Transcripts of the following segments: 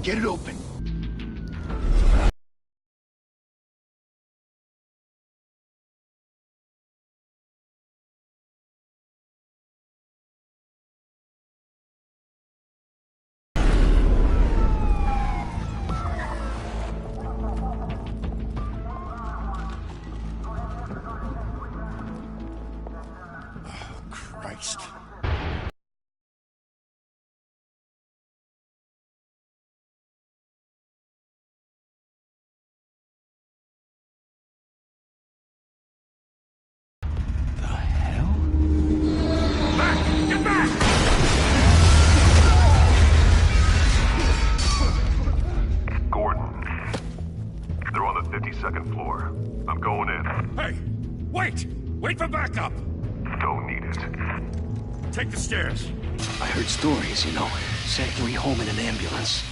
Get it open. Christ. The hell? Back! Get back! Gordon. They're on the 52nd floor. I'm going in. Hey! Wait! Wait for backup! Don't need it. Take the stairs. I heard stories, you know. Sent Yuri home in an ambulance.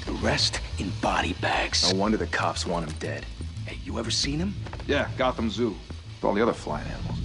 The rest in body bags. No wonder the cops want him dead. Hey, you ever seen him? Yeah, Gotham Zoo. With all the other flying animals.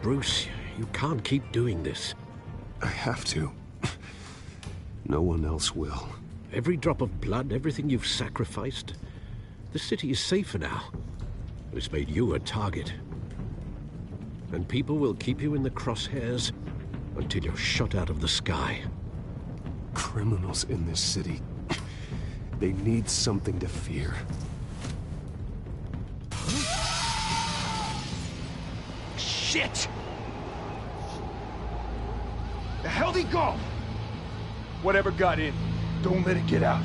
Bruce, you can't keep doing this. I have to. No one else will. Every drop of blood, everything you've sacrificed. The city is safer now. It's made you a target. And people will keep you in the crosshairs until you're shot out of the sky. Criminals in this city. They need something to fear. Shit! The hell'd he go? Whatever got in, Don't let it get out.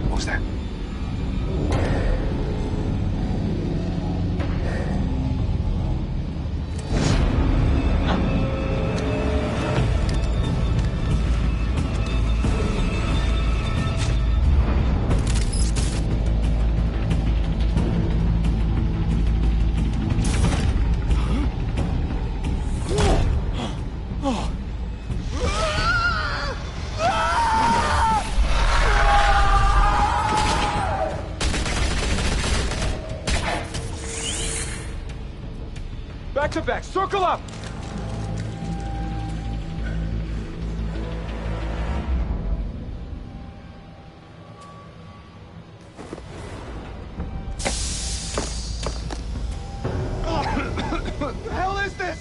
What was that? back to back, circle up! What the hell is this?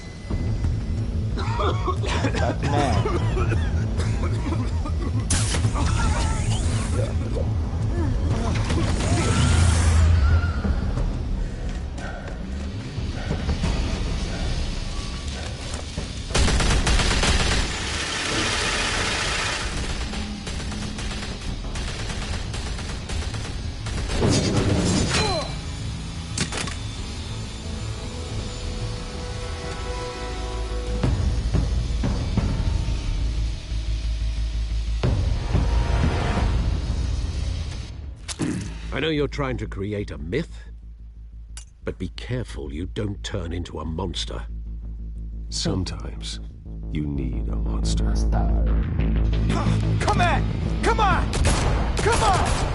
I know you're trying to create a myth, but be careful you don't turn into a monster. Sometimes you need a monster. Come on! Come on! Come on!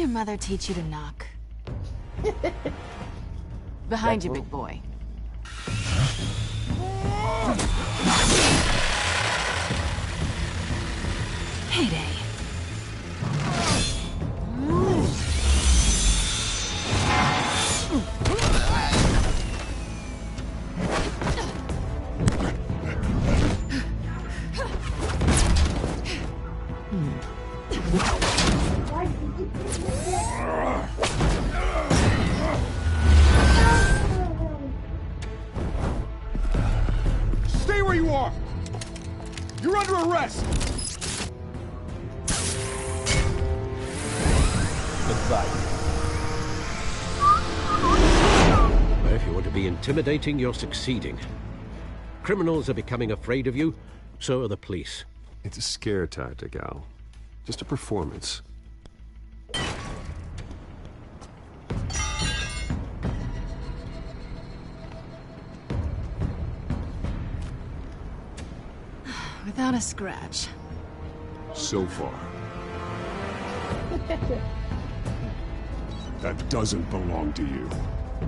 your mother teach you to knock? Behind you, big boy. Heyday. Stay where you are! You're under arrest! If you want to be intimidating, you're succeeding. Criminals are becoming afraid of you, so are the police. It's a scare tactic, Al. Just a performance. Without a scratch. So far. That doesn't belong to you.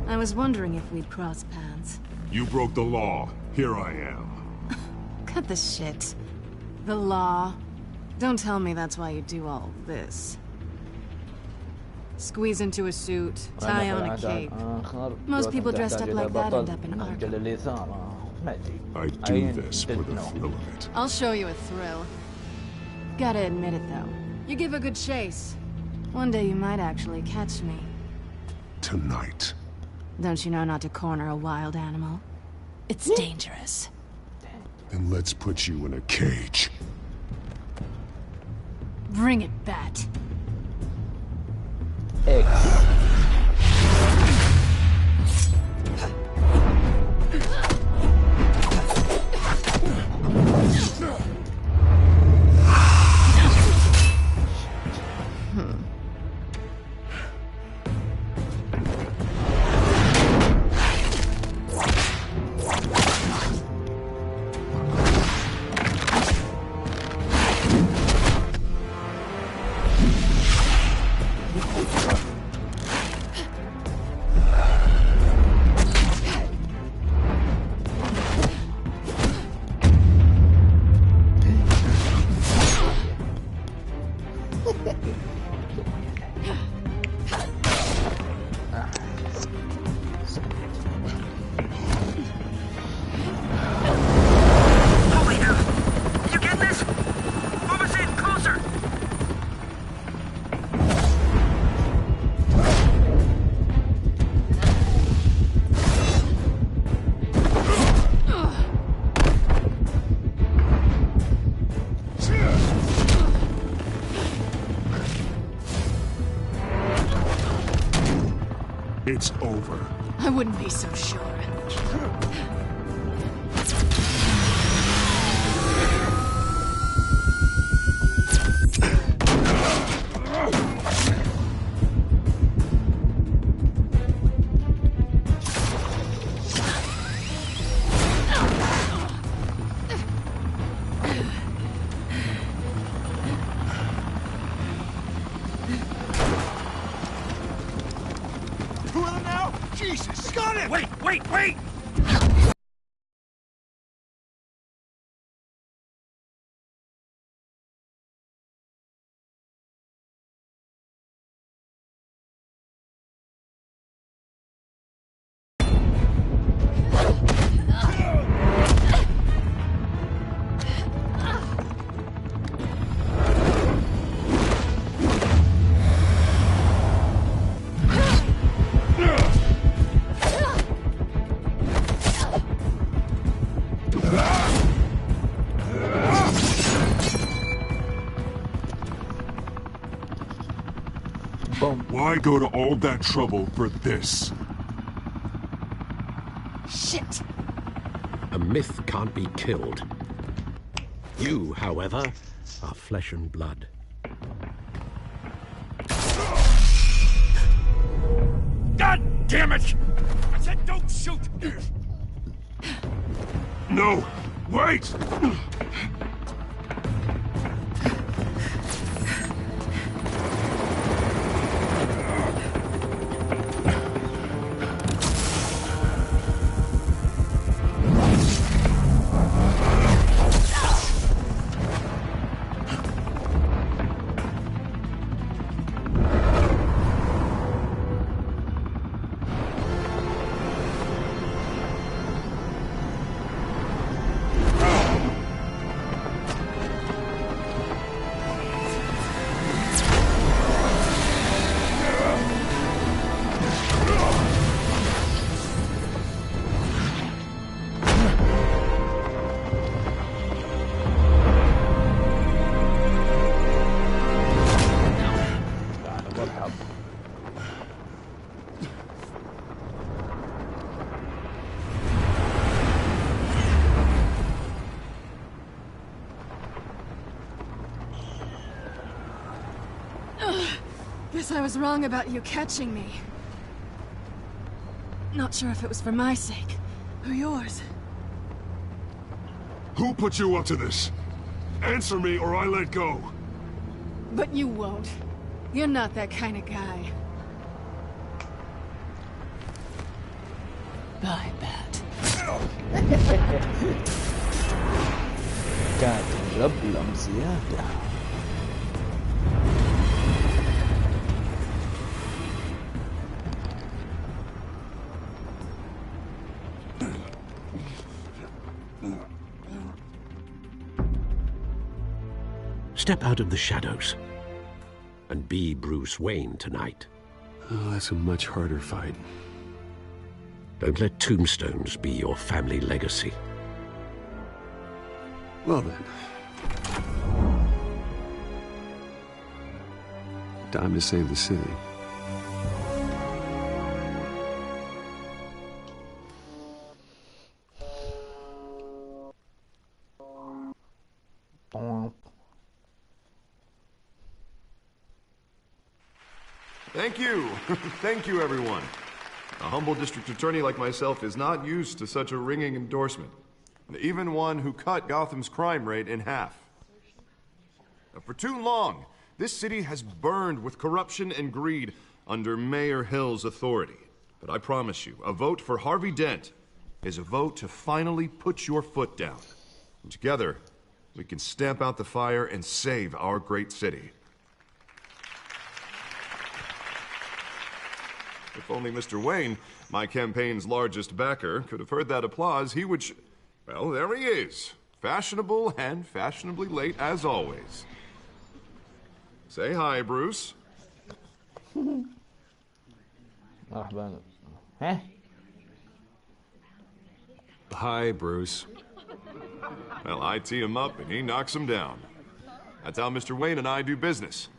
I was wondering if we'd cross paths. You broke the law. Here I am. Cut the shit. The law. Don't tell me that's why you do all this. Squeeze into a suit, tie on a cape. Most people dressed up like that end up in Arkham. I do this for the thrill of it. I'll show you a thrill. Gotta admit it, though. You give a good chase. One day you might actually catch me. Tonight. Don't you know not to corner a wild animal? It's dangerous. Then let's put you in a cage. Bring it, Bat. It's over. I wouldn't be so sure. Jesus, got it! Wait! Why go to all that trouble for this? Shit! A myth can't be killed. You, however, are flesh and blood. God damn it! I said don't shoot! No! Wait! Guess I was wrong about you catching me. Not sure if it was for my sake, or yours. Who put you up to this? Answer me or I let go. But you won't. You're not that kind of guy. Bye, Bat. كانت ربلم زيادة. Step out of the shadows and be Bruce Wayne tonight. Oh, that's a much harder fight. Don't let tombstones be your family legacy. Well then. Time to save the city. Thank you. Thank you, everyone. A humble district attorney like myself is not used to such a ringing endorsement. Even one who cut Gotham's crime rate in half. For too long, this city has burned with corruption and greed under Mayor Hill's authority. But I promise you, a vote for Harvey Dent is a vote to finally put your foot down. And together, we can stamp out the fire and save our great city. If only Mr. Wayne, my campaign's largest backer, could have heard that applause, he would... Well, there he is. Fashionable and fashionably late as always. Say hi, Bruce. مرحبا. ها؟ Hi, Bruce. Well, I tee him up and he knocks him down. That's how Mr. Wayne and I do business.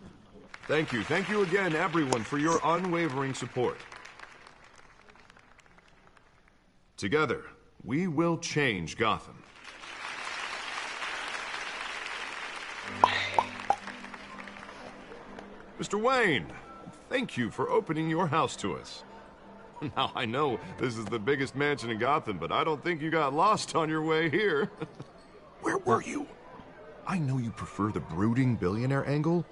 Thank you again, everyone, for your unwavering support. Together, we will change Gotham. Mr. Wayne, thank you for opening your house to us. Now, I know this is the biggest mansion in Gotham, but I don't think you got lost on your way here. Where were you? I know you prefer the brooding billionaire angle,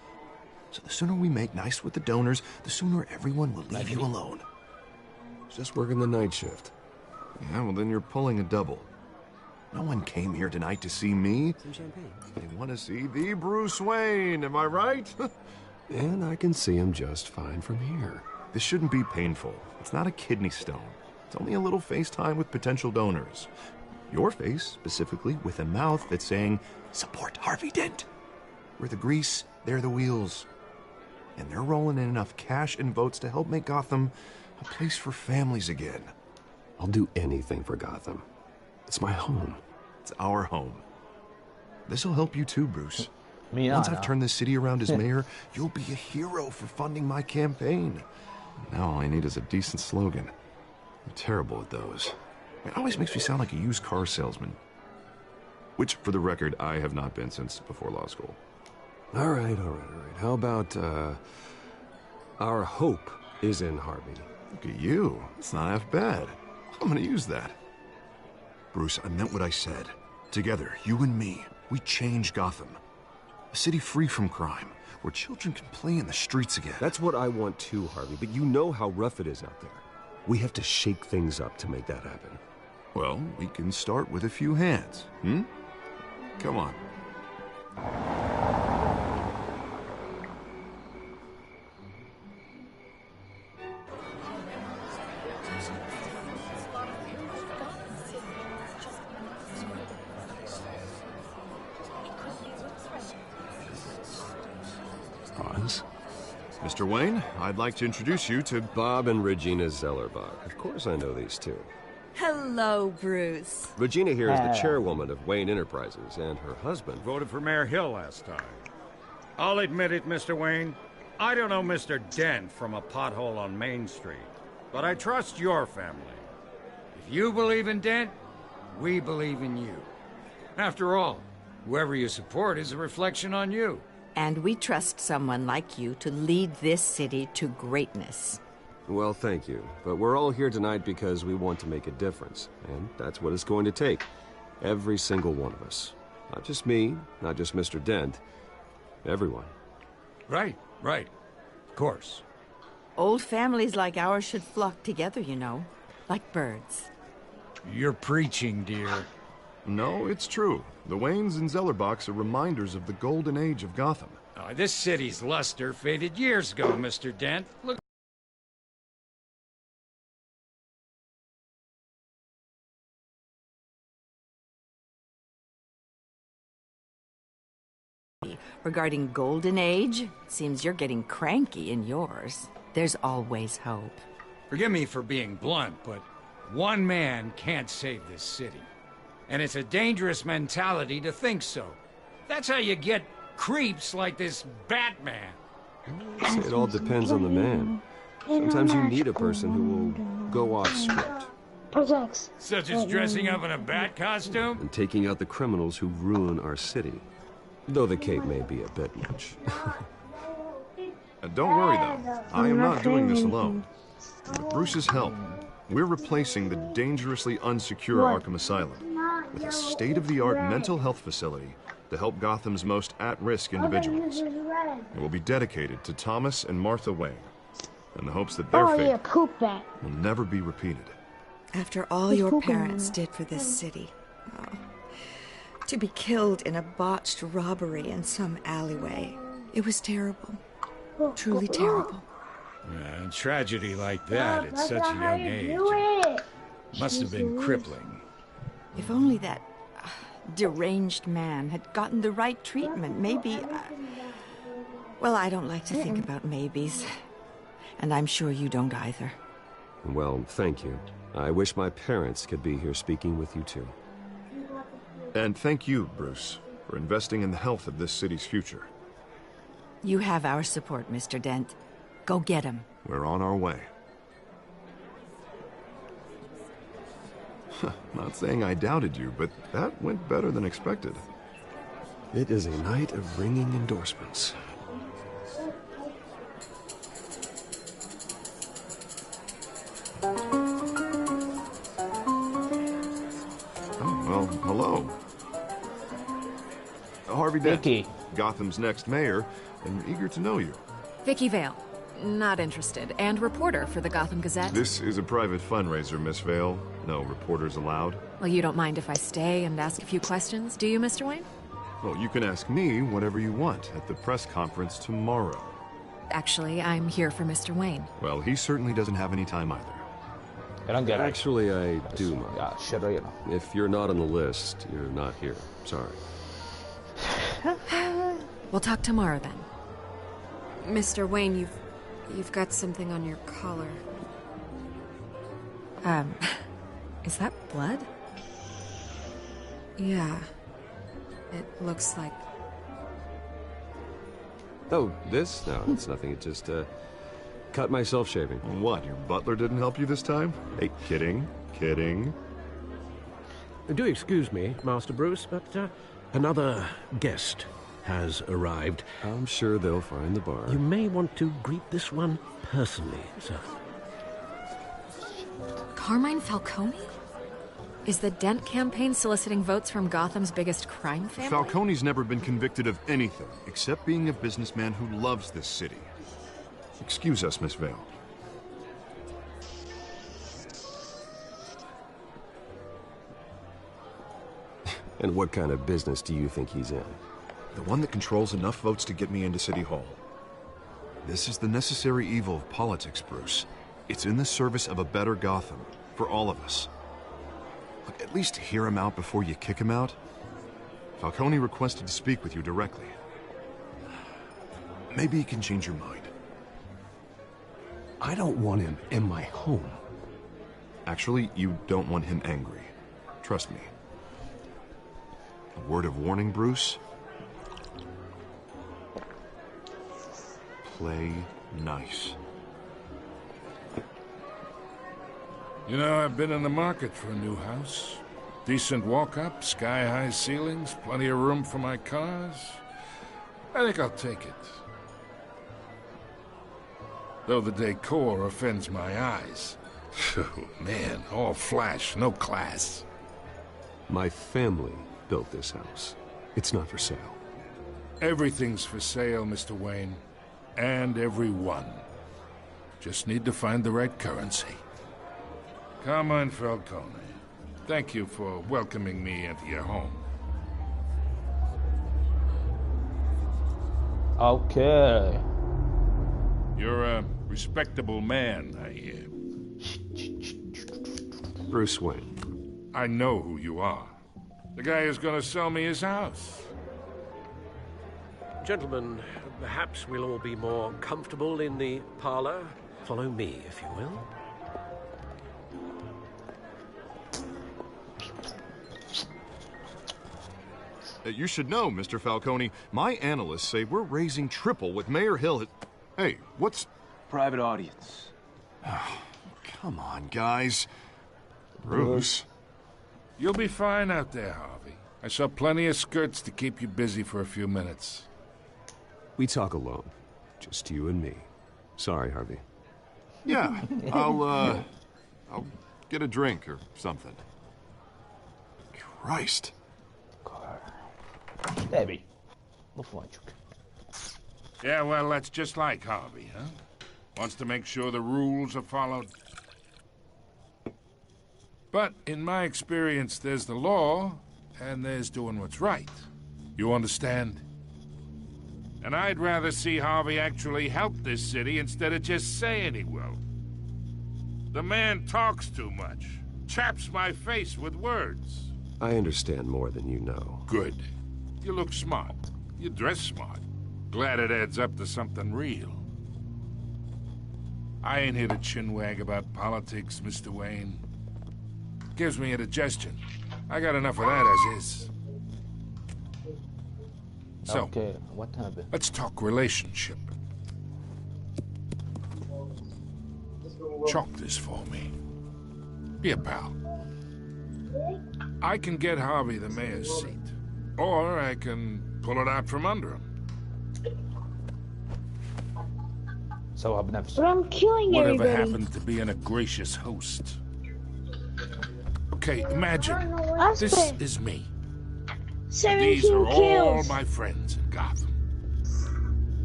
so the sooner we make nice with the donors, the sooner everyone will leave you alone. Just working the night shift. Yeah, well, then you're pulling a double. No one came here tonight to see me. Some champagne. They want to see the Bruce Wayne, am I right? And I can see him just fine from here. This shouldn't be painful. It's not a kidney stone. It's only a little FaceTime with potential donors. Your face, specifically, with a mouth that's saying, support Harvey Dent. We're the grease, they're the wheels. And they're rolling in enough cash and votes to help make Gotham a place for families again. I'll do anything for Gotham. It's my home. It's our home. This'll help you too, Bruce. Me Once on, I've turned this city around as mayor, you'll be a hero for funding my campaign. Now all I need is a decent slogan. I'm terrible at those. It always makes me sound like a used car salesman. Which, for the record, I have not been since before law school. All right. How about, our hope is in Harvey? Look at you. It's not half bad. I'm gonna use that. Bruce, I meant what I said. Together, you and me, we change Gotham. A city free from crime, where children can play in the streets again. That's what I want too, Harvey, but you know how rough it is out there. We have to shake things up to make that happen. Well, we can start with a few hands, Come on. Hans? Mr. Wayne, I'd like to introduce you to... Bob and Regina Zellerbach. Of course I know these two. Hello, Bruce. Regina here is the chairwoman of Wayne Enterprises, and her husband... Voted for Mayor Hill last time. I'll admit it, Mr. Wayne. I don't know Mr. Dent from a pothole on Main Street, but I trust your family. If you believe in Dent, we believe in you. After all, whoever you support is a reflection on you. And we trust someone like you to lead this city to greatness. Well, thank you. But we're all here tonight because we want to make a difference. And that's what it's going to take. Every single one of us. Not just me, not just Mr. Dent. Everyone. Right. Of course. Old families like ours should flock together, you know. Like birds. You're preaching, dear. No, it's true. The Waynes and Zellerbachs are reminders of the golden age of Gotham. This city's luster faded years ago, Mr. Dent. Look. Regarding Golden Age, seems you're getting cranky in yours. There's always hope. Forgive me for being blunt, but one man can't save this city. And it's a dangerous mentality to think so. That's how you get creeps like this Batman. It all depends on the man. Sometimes you need a person who will go off script. Such as dressing up in a bat costume? And taking out the criminals who ruin our city. Though the cape may be a bit much. Don't worry, though. I am not doing this alone. With Bruce's help, we're replacing the dangerously unsecure Arkham Asylum with a state-of-the-art mental health facility to help Gotham's most at-risk individuals. It will be dedicated to Thomas and Martha Wayne, in the hopes that their fate will never be repeated. After all your parents did for this city, to be killed in a botched robbery in some alleyway, it was terrible. Truly terrible. A tragedy like that at such a young age must have been crippling. If only that deranged man had gotten the right treatment, maybe... Well, I don't like to think about maybes. And I'm sure you don't either. Well, thank you. I wish my parents could be here speaking with you too. And thank you, Bruce, for investing in the health of this city's future. You have our support, Mr. Dent. Go get him. We're on our way. Not saying I doubted you, but that went better than expected. It is a night of ringing endorsements. Oh, well, hello. Harvey Dent, Vicky. Gotham's next mayor, and eager to know you. Vicky Vale. Not interested. And reporter for the Gotham Gazette. This is a private fundraiser, Miss Vale. No reporters allowed. Well, you don't mind if I stay and ask a few questions, do you, Mr. Wayne? Well, you can ask me whatever you want at the press conference tomorrow. Actually, I'm here for Mr. Wayne. Well, he certainly doesn't have any time either. Actually, I do mind. Yeah, shit, right. If you're not on the list, you're not here. Sorry. We'll talk tomorrow then. Mr. Wayne, you've got something on your collar. Is that blood? Yeah. It looks like... Oh, this? No, it's nothing. It just, cut myself shaving. What, your butler didn't help you this time? Hey, kidding. Do excuse me, Master Bruce, but another guest has arrived. I'm sure they'll find the bar. You may want to greet this one personally, sir. Carmine Falcone? Is the Dent campaign soliciting votes from Gotham's biggest crime family? Falcone's never been convicted of anything except being a businessman who loves this city. Excuse us, Miss Vale. And what kind of business do you think he's in? The one that controls enough votes to get me into City Hall. This is the necessary evil of politics, Bruce. It's in the service of a better Gotham, for all of us. Look, at least hear him out before you kick him out. Falcone requested to speak with you directly. Maybe he can change your mind. I don't want him in my home. Actually, you don't want him angry. Trust me. A word of warning, Bruce. Play nice. You know, I've been in the market for a new house. Decent walk-up, sky-high ceilings, plenty of room for my cars. I think I'll take it. Though the decor offends my eyes. Oh, man, all flash, no class. My family built this house. It's not for sale. Everything's for sale, Mr. Wayne. And everyone. Just need to find the right currency. Come on, Falcone. Thank you for welcoming me into your home. Okay. You're a respectable man, I hear. Bruce Wayne. I know who you are. The guy who's gonna sell me his house. Gentlemen, perhaps we'll all be more comfortable in the parlor. Follow me, if you will. You should know, Mr. Falcone, my analysts say we're raising triple what Mayor Hill had... Hey, what's... Private audience. Come on, guys. Bruce. You'll be fine out there, Harvey. I saw plenty of skirts to keep you busy for a few minutes. We talk alone. Just you and me. Sorry, Harvey. Yeah, I'll get a drink or something. Christ. Debbie. No fączuk. Yeah, well, that's just like Harvey, huh? Wants to make sure the rules are followed. But in my experience, there's the law, and there's doing what's right. You understand? And I'd rather see Harvey actually help this city instead of just saying he will. The man talks too much. Chaps my face with words. I understand more than you know. Good. You look smart. You dress smart. Glad it adds up to something real. I ain't here to chinwag about politics, Mr. Wayne. Gives me indigestion. I got enough of that as is. So, okay, what happened? Let's talk relationship. Chalk this for me. Be a pal. I can get Harvey the mayor's seat. Or I can pull it out from under him. So But I'm killing Whatever everybody. happened to being a gracious host? Okay, imagine. I This spent is me. 17 These are all kills. my friends in Gotham.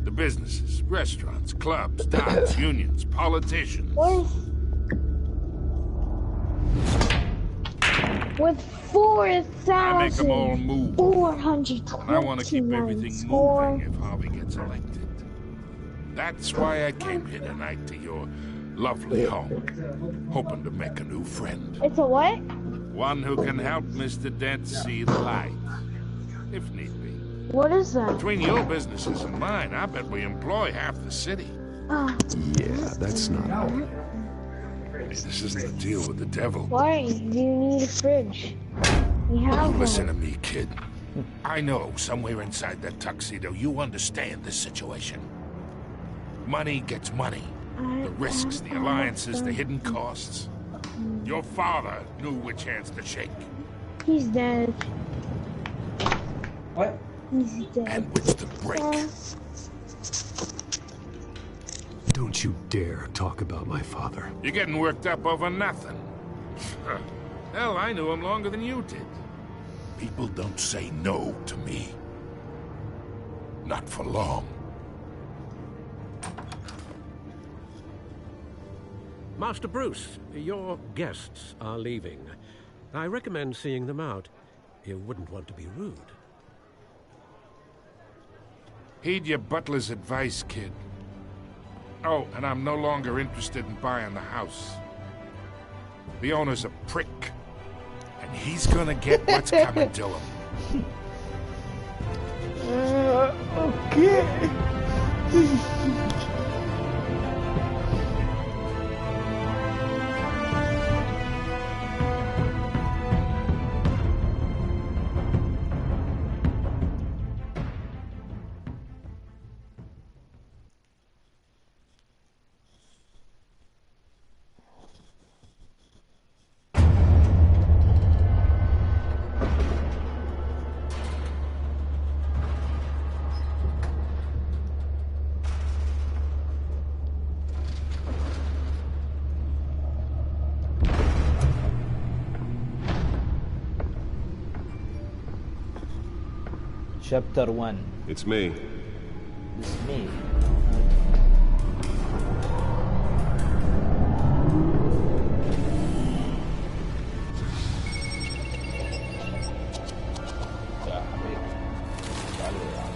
The businesses, restaurants, clubs, docks, unions, politicians. With I make them all move. 429 And I want to keep everything score. moving if Harvey gets elected. That's why I came here tonight to your lovely home, hoping to make a new friend. It's a what? One who can help Mr. Dent see the light, if need be. What is that? Between your businesses and mine, I bet we employ half the city. Oh. Yeah, that's not... Hey, this isn't a deal with the devil. Why do you need a fridge? We have Listen one. to me, kid. I know somewhere inside that tuxedo you understand this situation. Money gets money. The risks, the alliances, the hidden costs. Your father knew which hands to shake. He's dead. What? He's dead. And which to break. Don't you dare talk about my father. You're getting worked up over nothing. Hell, I knew him longer than you did. People don't say no to me. Not for long. Master Bruce, your guests are leaving. I recommend seeing them out. You wouldn't want to be rude. Heed your butler's advice, kid. Oh, and I'm no longer interested in buying the house. The owner's a prick. And he's gonna get what's coming to him. Okay. Chapter 1. It's me. It's me. يا حبيبي تعالوا يا عم.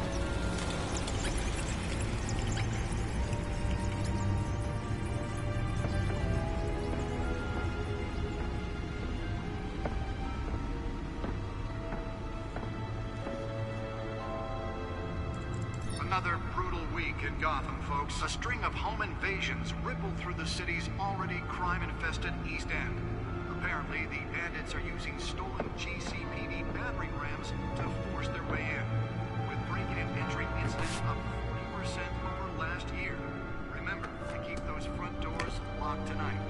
Another brutal week in Gotham, folks. A string of home invasions rippled through the city's already crime-infested East End. Apparently, the bandits are using stolen GCPD battering rams to force their way in, with break-in and entry incidents up 40% over last year. Remember to keep those front doors locked tonight.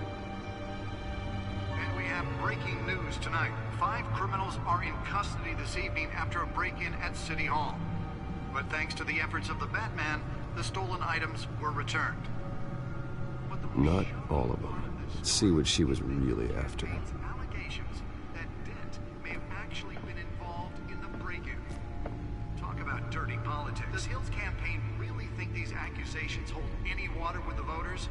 And we have breaking news tonight. 5 criminals are in custody this evening after a break-in at City Hall. But thanks to the efforts of the Batman, the stolen items were returned. Not all of them. Let's see what she was really after. Allegations that Dent may have actually been involved in the break-in. Talk about dirty politics. Does Hill's campaign really think these accusations hold any water with the voters?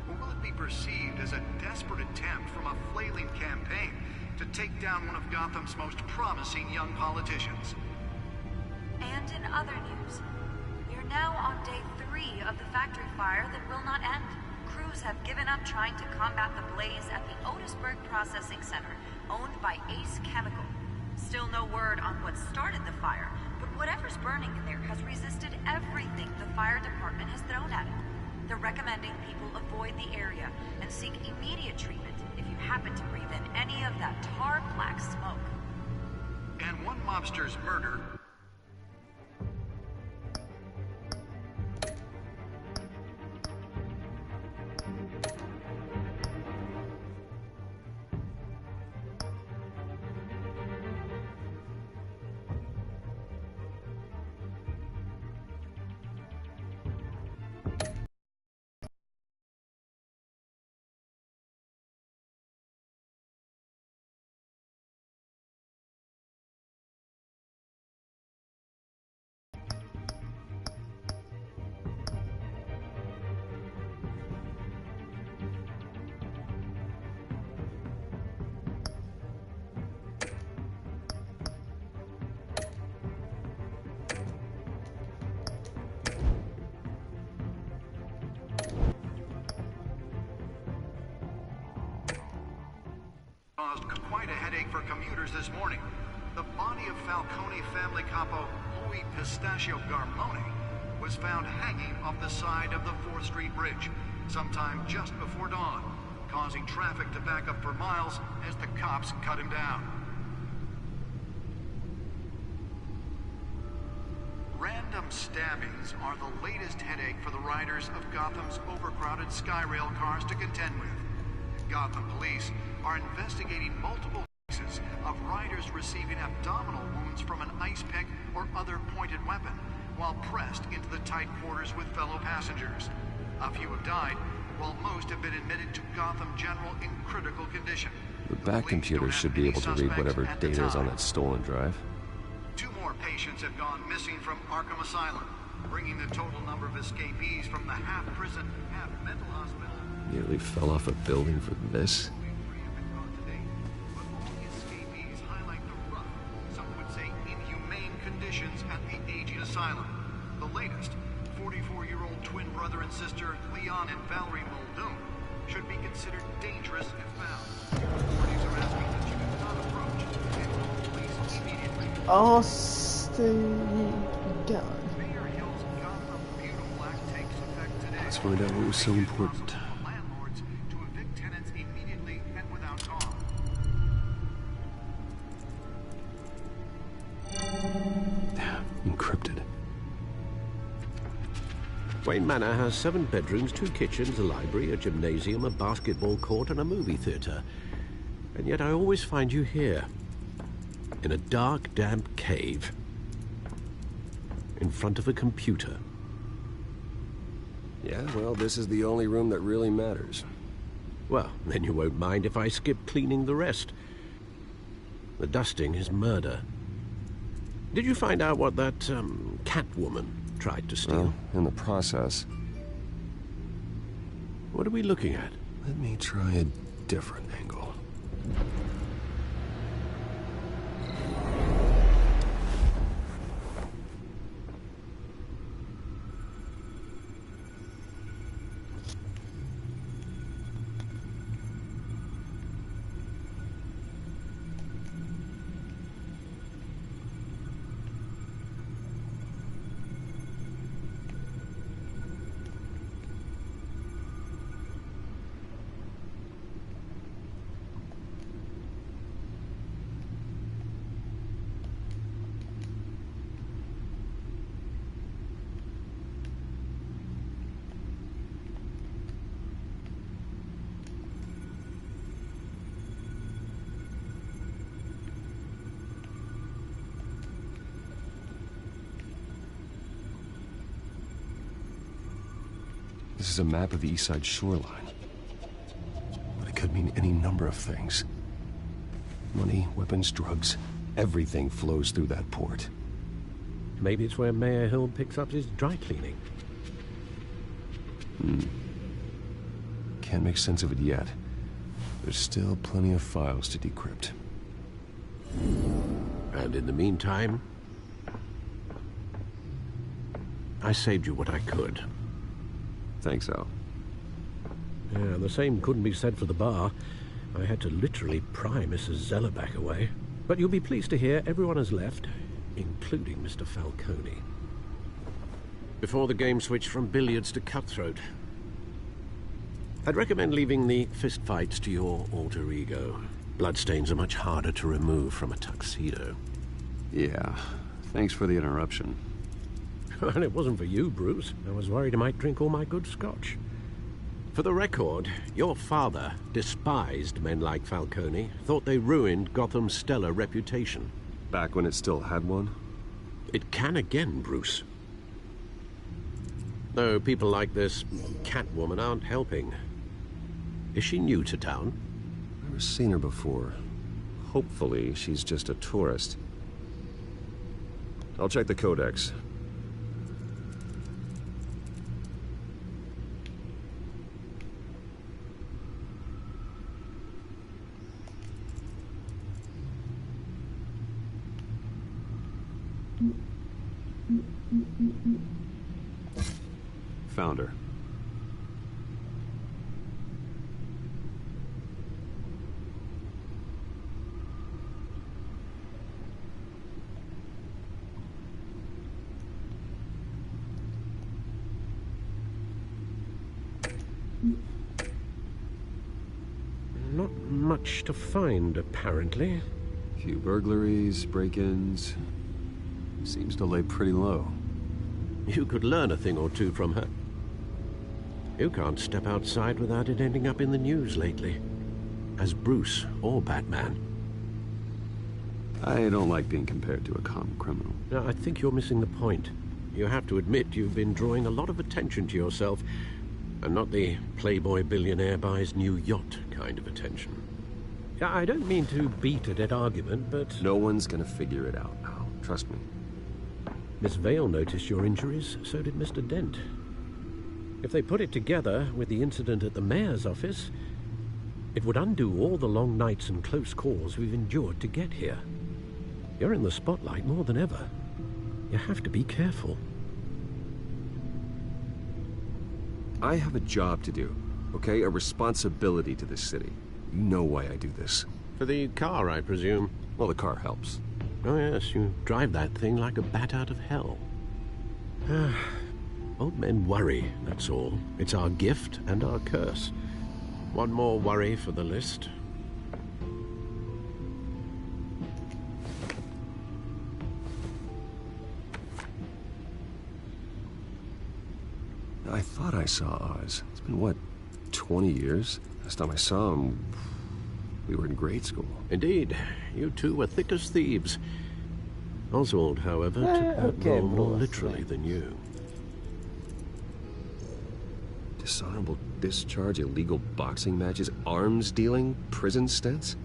Or will it be perceived as a desperate attempt from a flailing campaign to take down one of Gotham's most promising young politicians? And in other news, we're now on day 3 of the factory fire that will not end. Crews have given up trying to combat the blaze at the Otisburg Processing Center, owned by Ace Chemical. Still no word on what started the fire, but whatever's burning in there has resisted everything the fire department has thrown at it. They're recommending people avoid the area and seek immediate treatment if you happen to breathe in any of that tar black smoke. And one mobster's murder caused quite a headache for commuters this morning. The body of Falcone family capo Louis Pistachio Garmone was found hanging off the side of the 4th Street Bridge sometime just before dawn, causing traffic to back up for miles as the cops cut him down. Random stabbings are the latest headache for the riders of Gotham's overcrowded Skyrail cars to contend with. Gotham police are investigating multiple cases of riders receiving abdominal wounds from an ice pick or other pointed weapon while pressed into the tight quarters with fellow passengers. A few have died, while most have been admitted to Gotham General in critical condition. The back computer should be able to read whatever data is on that stolen drive. 2 more patients have gone missing from Arkham Asylum, bringing the total number of escapees from the half-prison, half-mental hospital. Nearly fell off a building for this. Conditions at the aging asylum. The latest, 44-year-old twin brother and sister Leon and Valerie Muldoon should be considered dangerous if found. Authorities are asking that you do not approach and call police immediately. Oh, stay down. Mayor Hill's Gotham Beautiful Act takes effect today. Let's find out what was so important. Landlords to evict tenants immediately and without cause. Encrypted. Wayne Manor has 7 bedrooms, 2 kitchens, a library, a gymnasium, a basketball court, and a movie theater. And yet I always find you here, in a dark, damp cave, in front of a computer. Yeah, well, this is the only room that really matters. Well, then you won't mind if I skip cleaning the rest. The dusting is murder. Did you find out what that, Catwoman tried to steal? Well, in the process. What are we looking at? Let me try a different angle. This is a map of the East Side shoreline. But it could mean any number of things. Money, weapons, drugs, everything flows through that port. Maybe it's where Mayor Hill picks up his dry cleaning. Can't make sense of it yet. There's still plenty of files to decrypt. And in the meantime, I saved you what I could. Thanks, Al. Yeah, the same couldn't be said for the bar. I had to literally pry Mrs. Zellerback away. But you'll be pleased to hear everyone has left, including Mr. Falcone. Before the game switched from billiards to cutthroat. I'd recommend leaving the fistfights to your alter ego. Bloodstains are much harder to remove from a tuxedo. Yeah, thanks for the interruption. And it wasn't for you, Bruce. I was worried I might drink all my good scotch. For the record, your father despised men like Falcone, thought they ruined Gotham's stellar reputation. Back when it still had one? It can again, Bruce. Though people like this Catwoman aren't helping. Is she new to town? Never seen her before. Hopefully, she's just a tourist. I'll check the codex. Found her. Not much to find, apparently. Few burglaries, break-ins. Seems to lay pretty low. You could learn a thing or two from her. You can't step outside without it ending up in the news lately. As Bruce or Batman. I don't like being compared to a common criminal. No, I think you're missing the point. You have to admit you've been drawing a lot of attention to yourself, and not the playboy billionaire buys new yacht kind of attention. I don't mean to beat a dead argument, but... No one's gonna figure it out now. Trust me. Miss Vale noticed your injuries, so did Mr. Dent. If they put it together with the incident at the mayor's office, it would undo all the long nights and close calls we've endured to get here. You're in the spotlight more than ever. You have to be careful. I have a job to do, okay? A responsibility to this city. You know why I do this. For the car, I presume. Well, the car helps. Oh yes, you drive that thing like a bat out of hell. Old men worry, that's all. It's our gift and our curse. One more worry for the list. I thought I saw Oz. It's been, what, 20 years? Last time I saw him, we were in grade school. Indeed. You two were thick as thieves. Oswald, however, took that role more literally than you. Dishonorable discharge, illegal boxing matches, arms dealing, prison stints?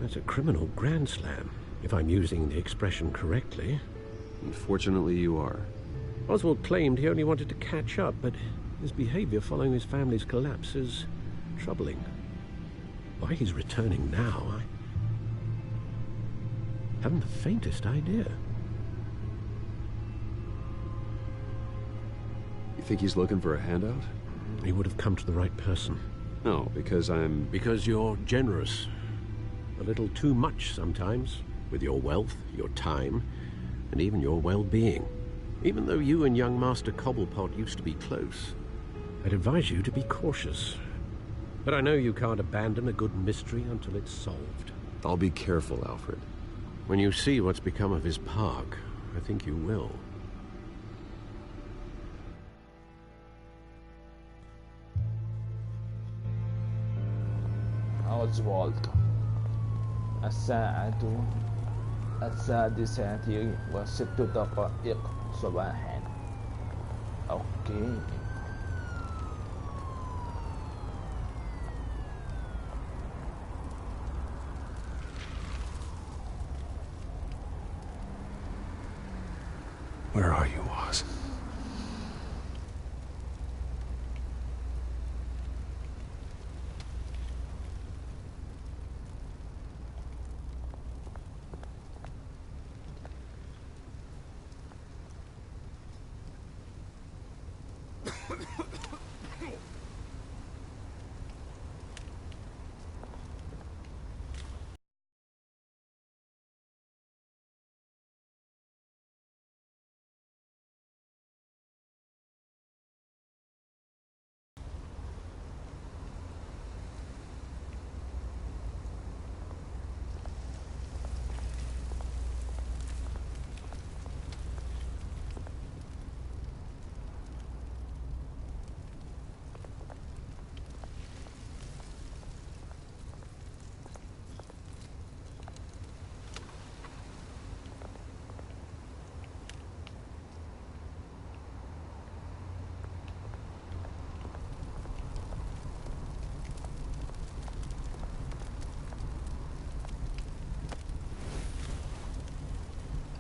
That's a criminal grand slam. If I'm using the expression correctly. Unfortunately, you are. Oswald claimed he only wanted to catch up, but his behavior following his family's collapse is troubling. Why he's returning now, I haven't the faintest idea. You think he's looking for a handout? He would have come to the right person. No, because I'm... Because you're generous. A little too much sometimes, with your wealth, your time, and even your well-being. Even though you and young Master Cobblepot used to be close, I'd advise you to be cautious. But I know you can't abandon a good mystery until it's solved. I'll be careful, Alfred. When you see what's become of his park, I think you will. أوزوالد الساعة 6:06 صباحا. أوكي. Where are you, Oz?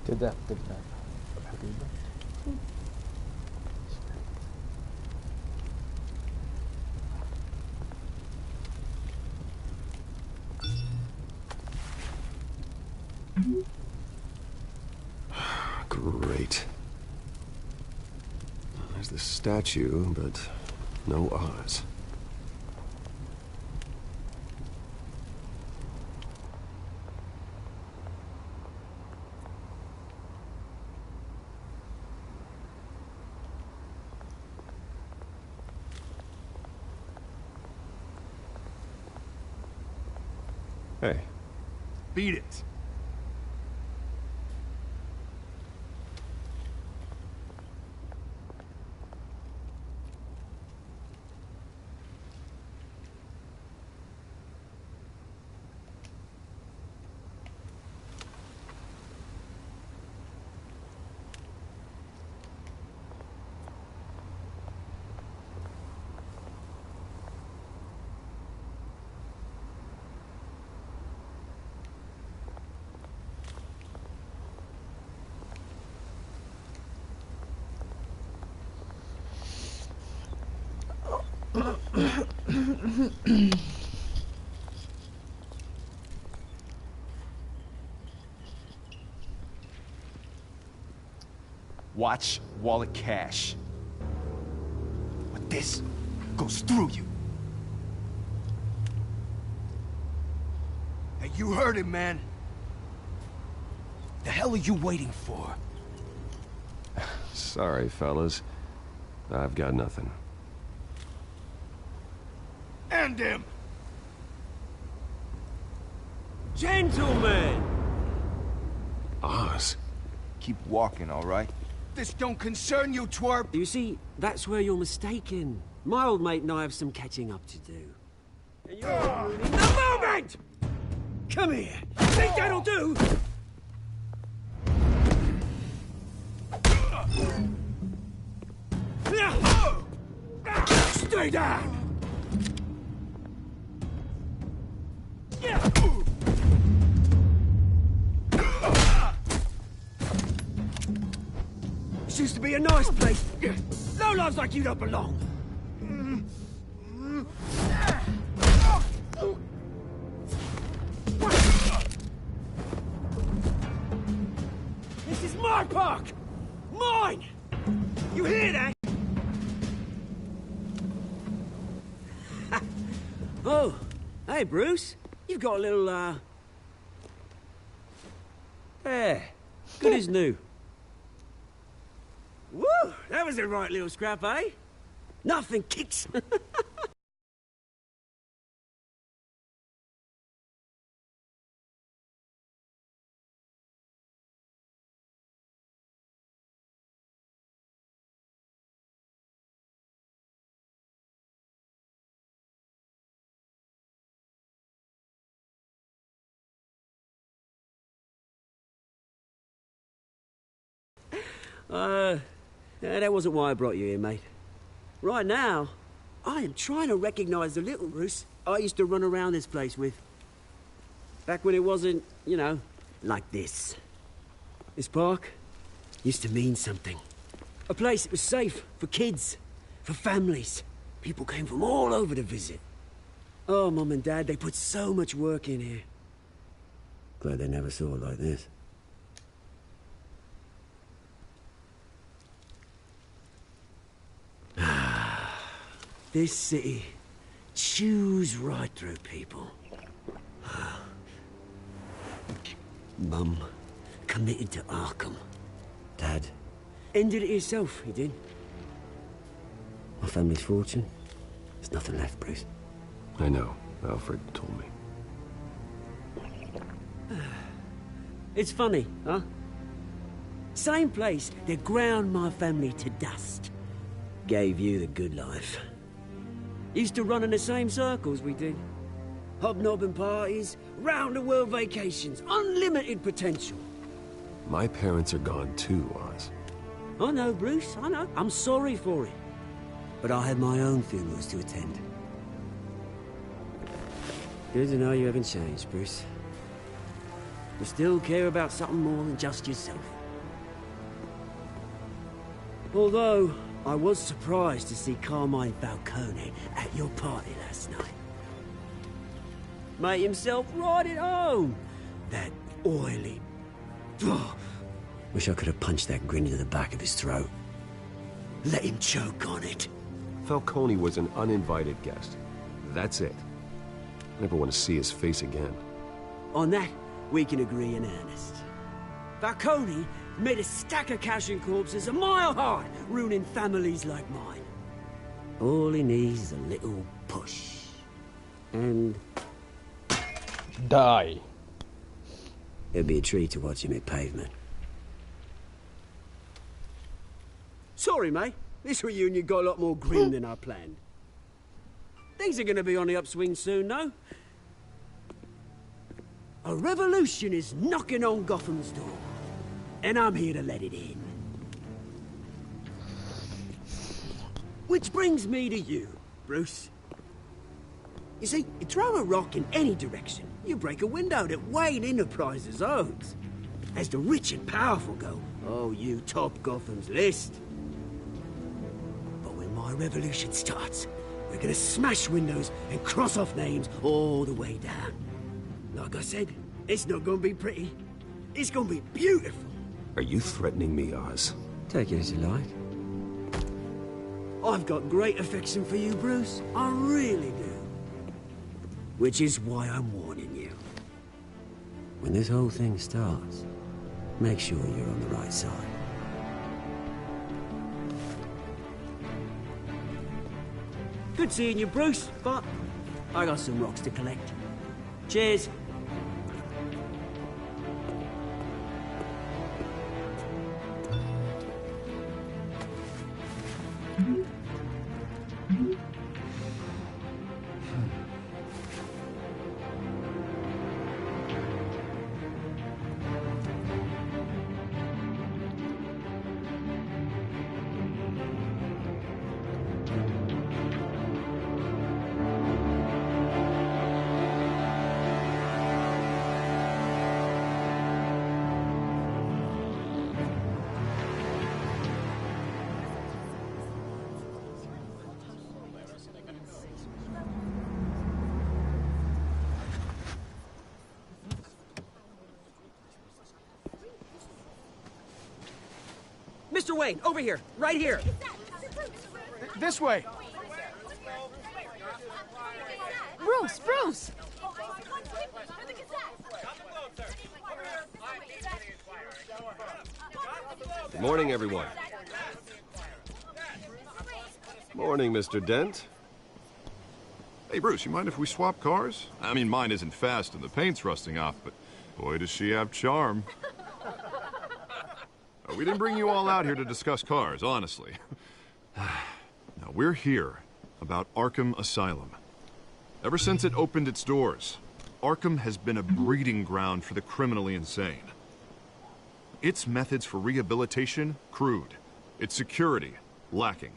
كده كتبنا الحقيبة. Great. There's the statue, but no Oz. Hey. Beat it. Watch wallet cash. But this goes through you. Hey, you heard him, man. The hell are you waiting for? Sorry, fellas. I've got nothing. End him! Gentlemen! Oz. Keep walking, all right? This don't concern you, twerp! You see, that's where you're mistaken. My old mate and I have some catching up to do. And you're ruining the moment! Come here! Think that'll do? Stay down! a nice place. Lowlifes like you don't belong. This is my park! Mine! You hear that? Oh, hey, Bruce. You've got a little, There. Good as new. Woo! That was a right little scrap, eh? Nothing kicks. That wasn't why I brought you here, mate. Right now, I am trying to recognize the little Bruce I used to run around this place with. Back when it wasn't, you know, like this. This park used to mean something. A place that was safe for kids, for families. People came from all over to visit. Oh, Mum and Dad, they put so much work in here. Glad they never saw it like this. This city chews right through people. Mum committed to Arkham. Dad ended it himself, he did. My family's fortune, there's nothing left, Bruce. I know. Alfred told me. It's funny, huh? Same place that ground my family to dust gave you the good life. Used to run in the same circles we did. Hobnobbing parties, round-the-world vacations, unlimited potential. My parents are gone too, Oz. I know, Bruce, I know. I'm sorry for it. But I had my own funerals to attend. Good to know you haven't changed, Bruce. You still care about something more than just yourself. Although, I was surprised to see Carmine Falcone at your party last night. Made himself right at home. That oily... Oh, wish I could have punched that grin into the back of his throat. Let him choke on it. Falcone was an uninvited guest. That's it. I never want to see his face again. On that, we can agree in earnest. Falcone made a stack of cash and corpses a mile high, ruining families like mine. All he needs is a little push. And... die. It'd be a treat to watch him hit pavement. Sorry, mate. This reunion got a lot more grim than I planned. Things are gonna be on the upswing soon, though. A revolution is knocking on Gotham's door. And I'm here to let it in. Which brings me to you, Bruce. You see, you throw a rock in any direction, you break a window that Wayne Enterprises owns. As the rich and powerful go, oh, you top Gotham's list. But when my revolution starts, we're gonna smash windows and cross off names all the way down. Like I said, it's not gonna be pretty. It's gonna be beautiful. Are you threatening me, Oz? Take it as you like. I've got great affection for you, Bruce. I really do. Which is why I'm warning you. When this whole thing starts, make sure you're on the right side. Good seeing you, Bruce, but I got some rocks to collect. Cheers. Mr. Wayne, over here, right here. This way. Bruce! Good morning, everyone. Morning, Mr. Dent. Hey, Bruce, you mind if we swap cars? I mean, mine isn't fast and the paint's rusting off, but boy, does she have charm. We didn't bring you all out here to discuss cars, honestly. Now, we're here about Arkham Asylum. Ever since it opened its doors, Arkham has been a breeding ground for the criminally insane. Its methods for rehabilitation, crude. Its security, lacking.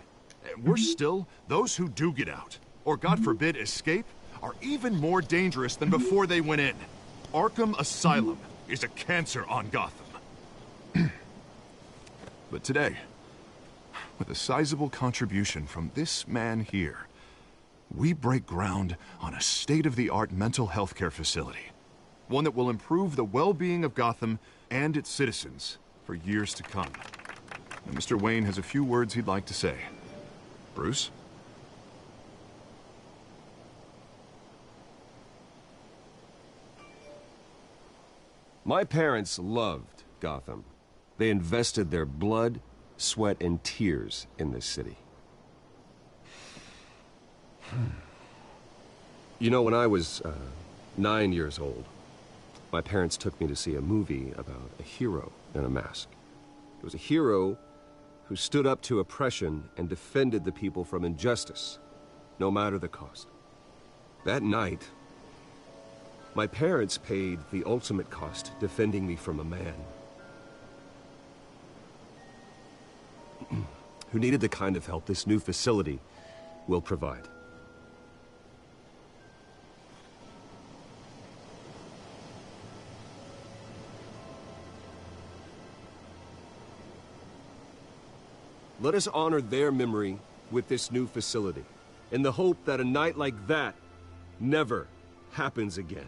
And worse still, those who do get out, or God forbid escape, are even more dangerous than before they went in. Arkham Asylum is a cancer on Gotham. But today, with a sizable contribution from this man here, we break ground on a state-of-the-art mental health care facility. One that will improve the well-being of Gotham and its citizens for years to come. And Mr. Wayne has a few words he'd like to say. Bruce? My parents loved Gotham. They invested their blood, sweat, and tears in this city. You know, when I was 9 years old, my parents took me to see a movie about a hero in a mask. It was a hero who stood up to oppression and defended the people from injustice, no matter the cost. That night, my parents paid the ultimate cost defending me from a man who needed the kind of help this new facility will provide. Let us honor their memory with this new facility, in the hope that a night like that never happens again.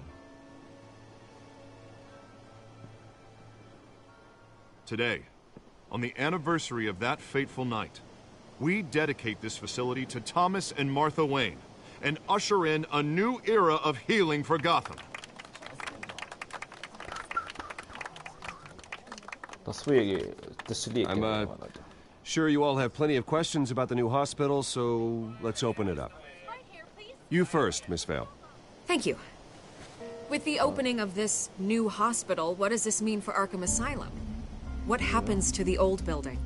Today, on the anniversary of that fateful night, we dedicate this facility to Thomas and Martha Wayne and usher in a new era of healing for Gotham. I'm sure you all have plenty of questions about the new hospital, so let's open it up. You first, Miss Vale. Thank you. With the opening of this new hospital, what does this mean for Arkham Asylum? What happens to the old building?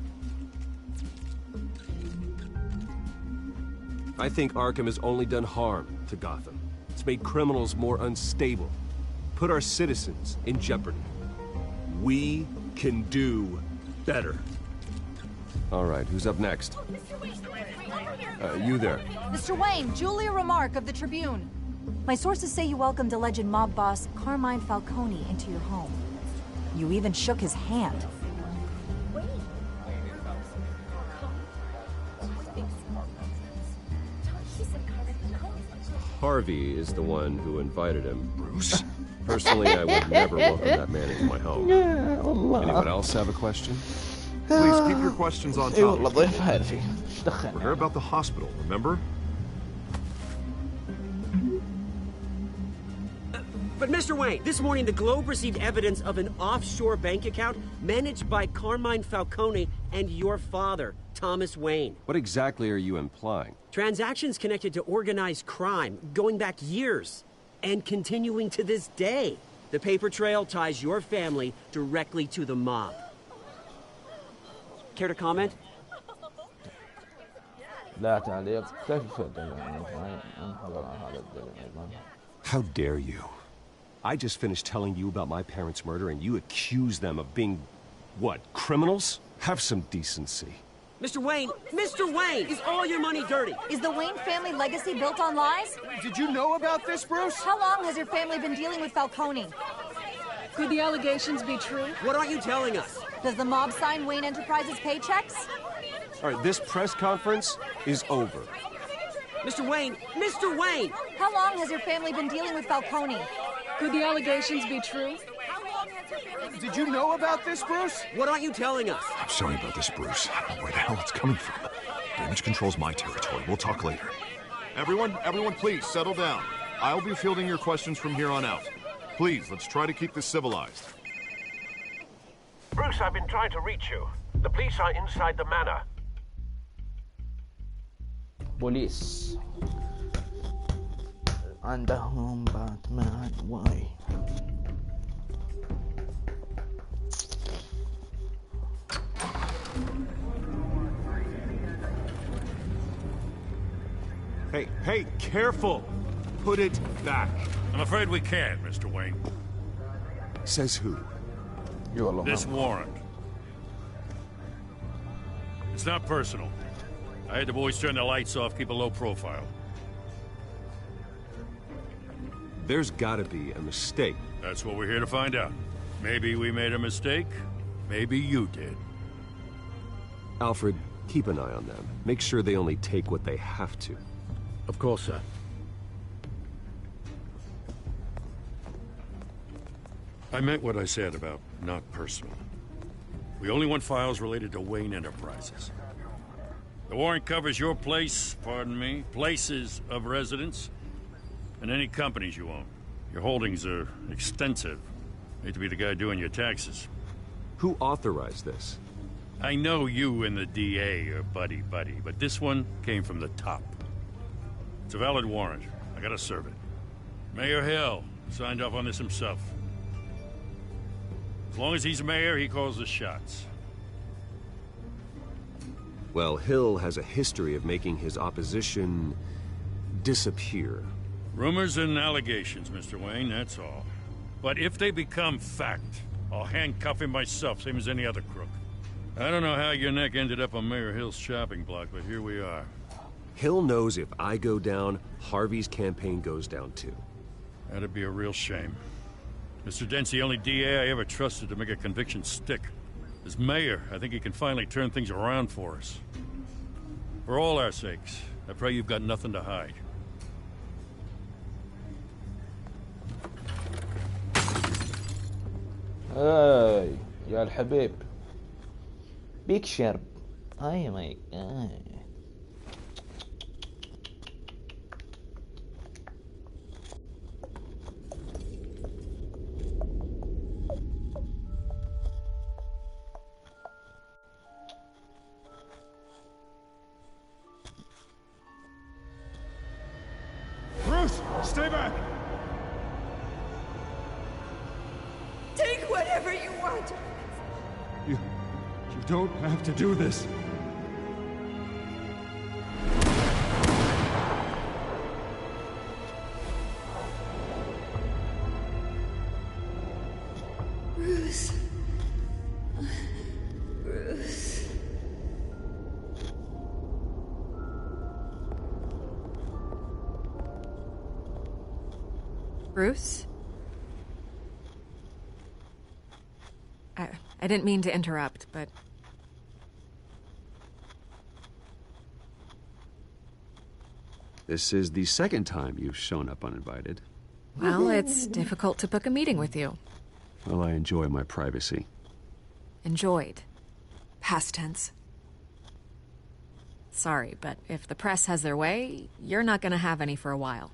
I think Arkham has only done harm to Gotham. It's made criminals more unstable, put our citizens in jeopardy. We can do better. All right, who's up next? You there. Mr. Wayne, Julia Remark of the Tribune. My sources say you welcomed alleged mob boss Carmine Falcone into your home. You even shook his hand. Harvey is the one who invited him. Bruce? Personally, I would never welcome that man into my home. Anyone else have a question? Please keep your questions on topic. We're here about the hospital, remember? But Mr. Wayne, this morning the Globe received evidence of an offshore bank account managed by Carmine Falcone and your father, Thomas Wayne. What exactly are you implying? Transactions connected to organized crime, going back years, and continuing to this day. The paper trail ties your family directly to the mob. Care to comment? How dare you? I just finished telling you about my parents' murder and you accuse them of being, what, criminals? Have some decency. Mr. Wayne, is all your money dirty? Is the Wayne family legacy built on lies? Did you know about this, Bruce? How long has your family been dealing with Falcone? Could the allegations be true? What aren't you telling us? Does the mob sign Wayne Enterprises paychecks? All right, this press conference is over. Mr. Wayne! How long has your family been dealing with Falcone? Could the allegations be true? Did you know about this, Bruce? What aren't you telling us? I'm sorry about this, Bruce. I don't know where the hell it's coming from. Damage control's my territory. We'll talk later. Everyone, please, settle down. I'll be fielding your questions from here on out. Please, let's try to keep this civilized. Bruce, I've been trying to reach you. The police are inside the manor. Police. عندهم باتمان واي. Hey, careful! Put it back. I'm afraid we can't, Mr. Wayne. Says who? This warrant. It's not personal. I had the boys turn the lights off, keep a low profile. There's gotta be a mistake. That's what we're here to find out. Maybe we made a mistake. Maybe you did. Alfred, keep an eye on them. Make sure they only take what they have to. Of course, sir. I meant what I said about not personal. We only want files related to Wayne Enterprises. The warrant covers your place, pardon me, places of residence, and any companies you own. Your holdings are extensive. Hate to be the guy doing your taxes. Who authorized this? I know you and the DA are buddy-buddy, but this one came from the top. It's a valid warrant. I gotta serve it. Mayor Hill signed off on this himself. As long as he's mayor, he calls the shots. Well, Hill has a history of making his opposition disappear. Rumors and allegations, Mr. Wayne, that's all. But if they become fact, I'll handcuff him myself, same as any other crook. I don't know how your neck ended up on Mayor Hill's shopping block, but here we are. Hill knows if I go down, Harvey's campaign goes down too. That'd be a real shame. Mr. Dent's the only DA I ever trusted to make a conviction stick. As mayor, I think he can finally turn things around for us. For all our sakes, I pray you've got nothing to hide. هاي يا الحبيب بيك شرب هاي ماي Bruce, stay back! Take whatever you want. You don't have to do this. Bruce. Bruce. Bruce? I didn't mean to interrupt, but... This is the second time you've shown up uninvited. Well, it's difficult to book a meeting with you. Well, I enjoy my privacy. Enjoyed. Past tense. Sorry, but if the press has their way, you're not gonna have any for a while.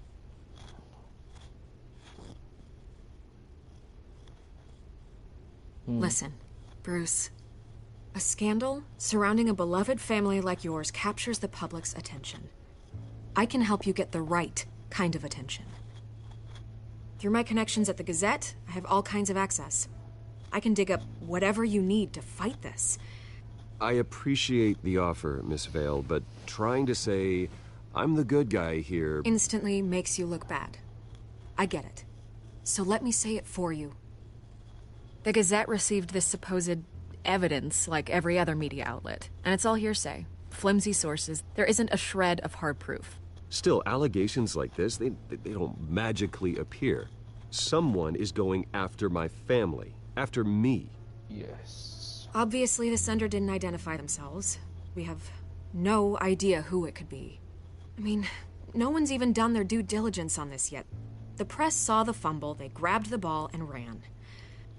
Listen, Bruce. A scandal surrounding a beloved family like yours captures the public's attention. I can help you get the right kind of attention. Through my connections at the Gazette, I have all kinds of access. I can dig up whatever you need to fight this. I appreciate the offer, Miss Vale, but trying to say I'm the good guy here... Instantly makes you look bad. I get it. So let me say it for you. The Gazette received this supposed evidence like every other media outlet, and it's all hearsay. Flimsy sources. There isn't a shred of hard proof. Still, allegations like this, they don't magically appear. Someone is going after my family. After me. Yes. Obviously, the sender didn't identify themselves. We have no idea who it could be. I mean, no one's even done their due diligence on this yet. The press saw the fumble, they grabbed the ball and ran.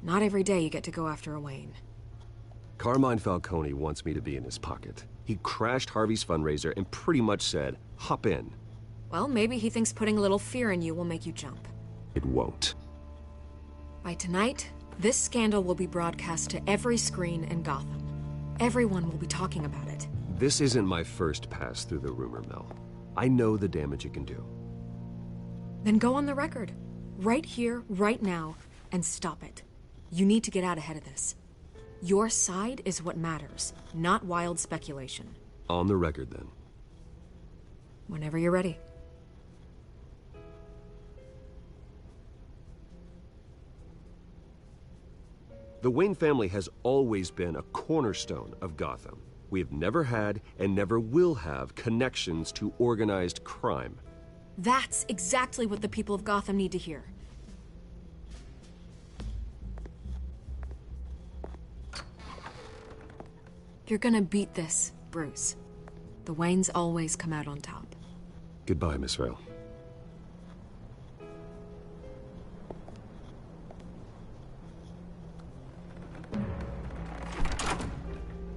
Not every day you get to go after a Wayne. Carmine Falcone wants me to be in his pocket. He crashed Harvey's fundraiser and pretty much said, hop in. Well, maybe he thinks putting a little fear in you will make you jump. It won't. By tonight, this scandal will be broadcast to every screen in Gotham. Everyone will be talking about it. This isn't my first pass through the rumor mill. I know the damage it can do. Then go on the record. Right here, right now, and stop it. You need to get out ahead of this. Your side is what matters, not wild speculation. On the record, then. Whenever you're ready. The Wayne family has always been a cornerstone of Gotham. We have never had and never will have connections to organized crime. That's exactly what the people of Gotham need to hear. You're gonna beat this, Bruce. The Waynes always come out on top. Goodbye, Miss Vale.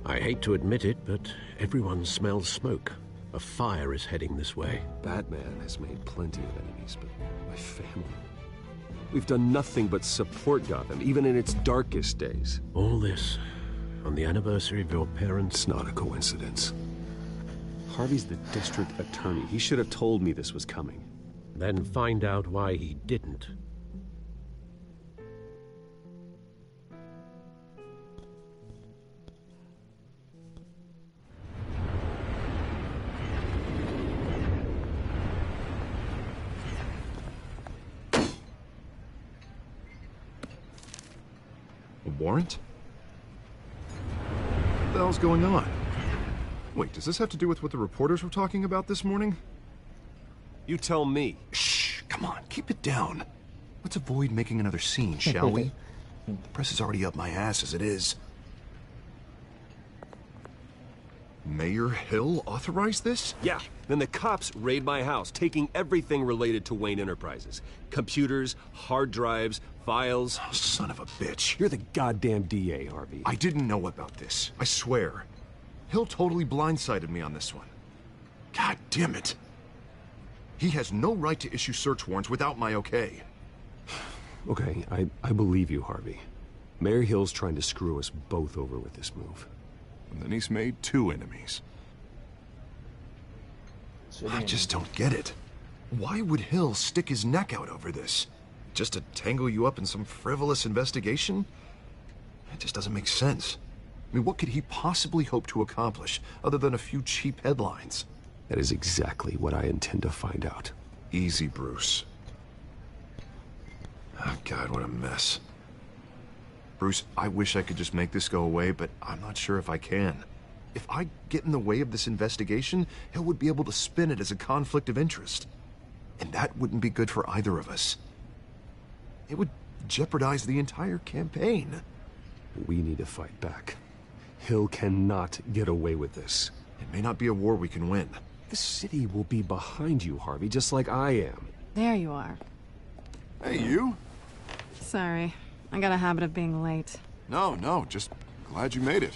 I hate to admit it, but everyone smells smoke. A fire is heading this way. Batman has made plenty of enemies, but my family... We've done nothing but support Gotham, even in its darkest days. All this on the anniversary of your parents'... It's not a coincidence. Harvey's the district attorney. He should have told me this was coming. Then find out why he didn't. Warrant? What the hell's going on? Wait, does this have to do with what the reporters were talking about this morning? You tell me. Shh, come on, keep it down. Let's avoid making another scene, shall we? The press is already up my ass as it is. Mayor Hill authorized this? Yeah, then the cops raid my house, taking everything related to Wayne Enterprises. Computers, hard drives, files. Oh, son of a bitch. You're the goddamn DA, Harvey. I didn't know about this, I swear. Hill totally blindsided me on this one. God damn it. He has no right to issue search warrants without my okay. Okay, I believe you, Harvey. Mayor Hill's trying to screw us both over with this move. And then he's made two enemies. I just don't get it. Why would Hill stick his neck out over this? Just to tangle you up in some frivolous investigation? It just doesn't make sense. I mean, what could he possibly hope to accomplish other than a few cheap headlines? That is exactly what I intend to find out. Easy, Bruce. Oh, God, what a mess. Bruce, I wish I could just make this go away, but I'm not sure if I can. If I get in the way of this investigation, Hill would be able to spin it as a conflict of interest. And that wouldn't be good for either of us. It would jeopardize the entire campaign. We need to fight back. Hill cannot get away with this. It may not be a war we can win. The city will be behind you, Harvey, just like I am. There you are. Hey, you. Sorry. I got a habit of being late. No, just glad you made it.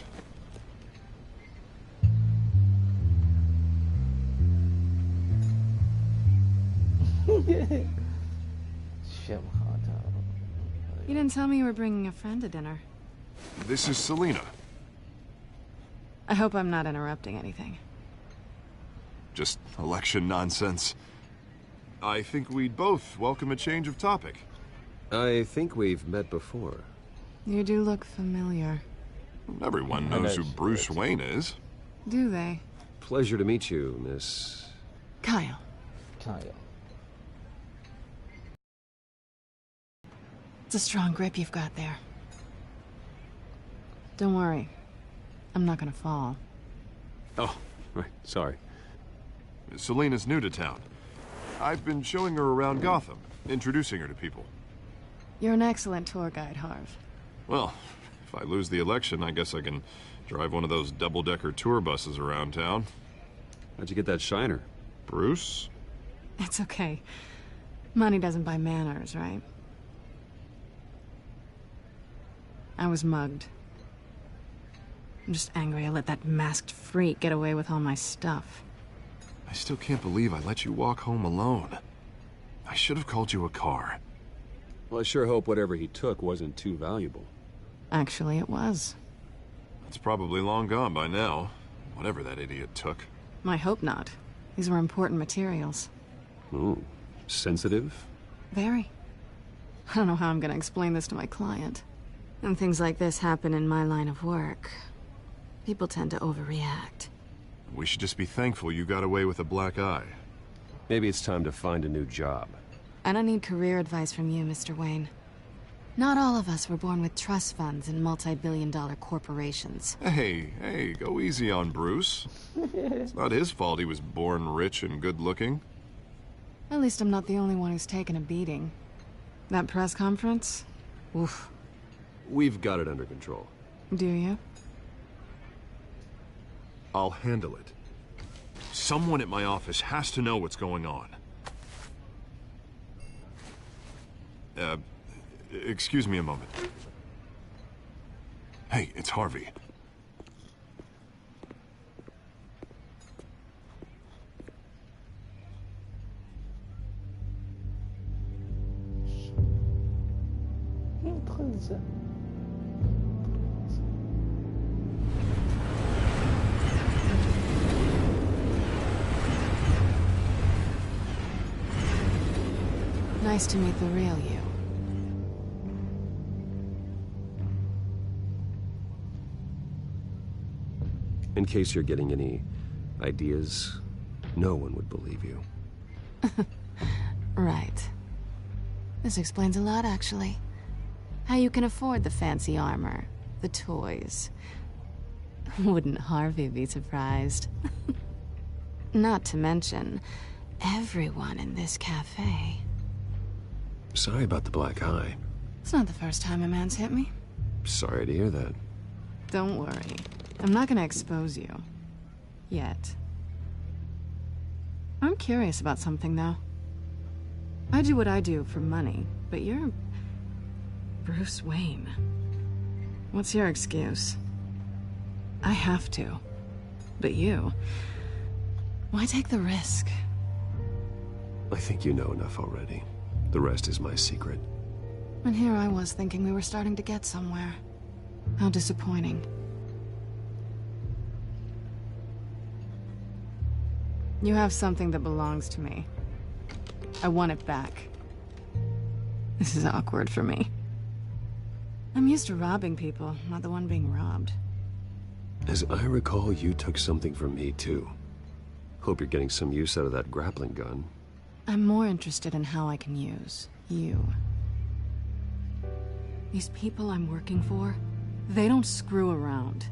You didn't tell me you were bringing a friend to dinner. This is Selina. I hope I'm not interrupting anything. Just election nonsense. I think we'd both welcome a change of topic. I think we've met before. You do look familiar. Everyone knows who Bruce Wayne is. Do they? Pleasure to meet you, Miss... Kyle. It's a strong grip you've got there. Don't worry. I'm not gonna fall. Oh, right. Sorry. Selina's new to town. I've been showing her around Gotham, introducing her to people. You're an excellent tour guide, Harv. Well, if I lose the election, I guess I can drive one of those double-decker tour buses around town. How'd you get that shiner? Bruce? It's okay. Money doesn't buy manners, right? I was mugged. I'm just angry I let that masked freak get away with all my stuff. I still can't believe I let you walk home alone. I should have called you a car. Well, I sure hope whatever he took wasn't too valuable. Actually, it was. It's probably long gone by now. Whatever that idiot took. I hope not. These were important materials. Ooh, sensitive? Very. I don't know how I'm gonna explain this to my client. And things like this happen in my line of work. People tend to overreact. We should just be thankful you got away with a black eye. Maybe it's time to find a new job. I don't need career advice from you, Mr. Wayne. Not all of us were born with trust funds and multi-billion-dollar corporations. Hey, go easy on Bruce. It's not his fault he was born rich and good-looking. At least I'm not the only one who's taken a beating. That press conference? Oof. We've got it under control. Do you? I'll handle it. Someone at my office has to know what's going on. Excuse me a moment. Hey, it's Harvey. Nice to meet the real you. In case you're getting any ideas, no one would believe you. Right. This explains a lot, actually. How you can afford the fancy armor, the toys. Wouldn't Harvey be surprised? Not to mention, everyone in this cafe. Sorry about the black eye. It's not the first time a man's hit me. Sorry to hear that. Don't worry. I'm not gonna expose you. Yet. I'm curious about something, though. I do what I do for money, but you're... Bruce Wayne. What's your excuse? I have to. But you... Why take the risk? I think you know enough already. The rest is my secret. And here I was thinking we were starting to get somewhere. How disappointing. You have something that belongs to me. I want it back. This is awkward for me. I'm used to robbing people, not the one being robbed. As I recall, you took something from me, too. Hope you're getting some use out of that grappling gun. I'm more interested in how I can use you. These people I'm working for, they don't screw around.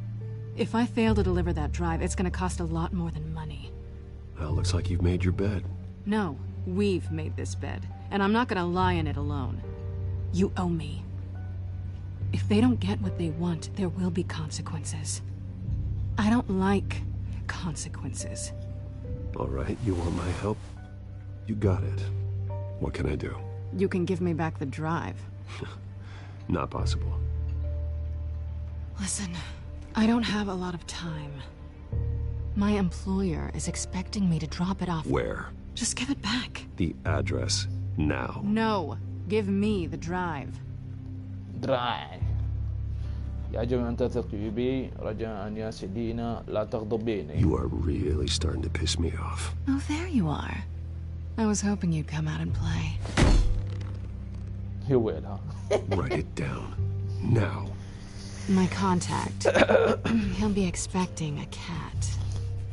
If I fail to deliver that drive, it's gonna cost a lot more than money. Well, looks like you've made your bed. No, we've made this bed, and I'm not gonna lie in it alone. You owe me. If they don't get what they want, there will be consequences. I don't like consequences. All right, you want my help? You got it. What can I do? You can give me back the drive. Not possible. Listen, I don't have a lot of time. My employer is expecting me to drop it off. Where? Just give it back. The address, now. No, give me the drive. Drive. يجب أن تثق بي رجاء يا سيدينا لا تغضبيني. You are really starting to piss me off. Oh, there you are. I was hoping you'd come out and play. You will, huh? Write it down. Now. My contact. He'll be expecting a cat,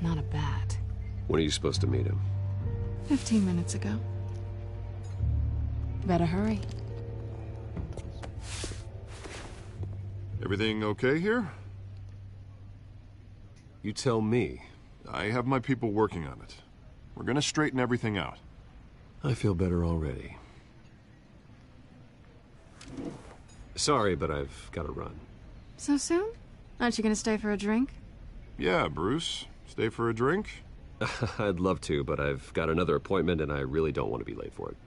not a bat. When are you supposed to meet him? 15 minutes ago. Better hurry. Everything okay here? You tell me. I have my people working on it. We're gonna straighten everything out. I feel better already. Sorry, but I've got to run. So soon? Aren't you gonna stay for a drink? Yeah, Bruce. Stay for a drink? I'd love to, but I've got another appointment and I really don't want to be late for it.